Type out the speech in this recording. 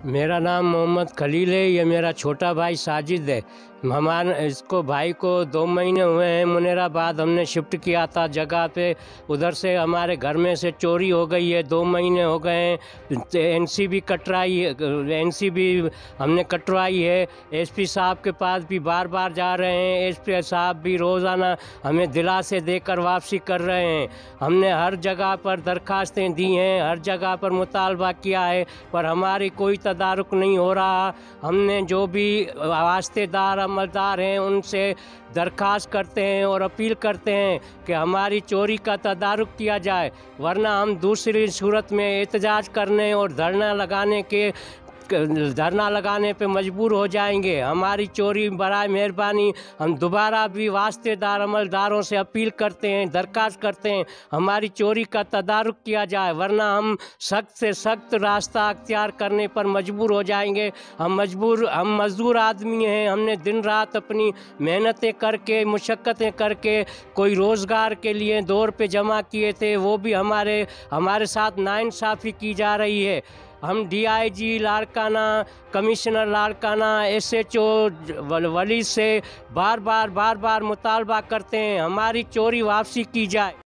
मेरा नाम मोहम्मद खलील है। ये मेरा छोटा भाई साजिद है। इसको भाई को 2 महीने हुए हैं। मुनीराबाद हमने शिफ्ट किया था जगह पे, उधर से हमारे घर में से चोरी हो गई है। 2 महीने हो गए हैं। एनसी भी कटवाई है, एनसी भी हमने कटवाई है। एसपी साहब के पास भी बार बार जा रहे हैं। एसपी साहब भी रोज़ाना हमें दिलासे देकर वापसी कर रहे हैं। हमने हर जगह पर दरखास्तें दी हैं, हर जगह पर मुतालबा किया है, पर हमारी कोई तदारुक नहीं हो रहा। हमने जो भी वास्तेदार अमलदार हैं उनसे दरख्वास्त करते हैं और अपील करते हैं कि हमारी चोरी का तदारुक किया जाए, वरना हम दूसरी सूरत में एहतजाज करने और धरना लगाने पे मजबूर हो जाएंगे। हमारी चोरी बराए मेहरबानी हम दोबारा भी वास्तेदार अमलदारों से अपील करते हैं, दरख्वास्त करते हैं, हमारी चोरी का तदारुक किया जाए, वरना हम सख्त से सख्त रास्ता अख्तियार करने पर मजबूर हो जाएंगे। हम मज़दूर आदमी हैं। हमने दिन रात अपनी मेहनतें करके, मुशक्क़तें करके कोई रोज़गार के लिए 2 रुपये जमा किए थे, वो भी हमारे साथ नाइंसाफ़ी की जा रही है। हम DIG Larkana, commissioner Larkana, SHO वली से बार बार मुतालबा करते हैं हमारी चोरी वापसी की जाए।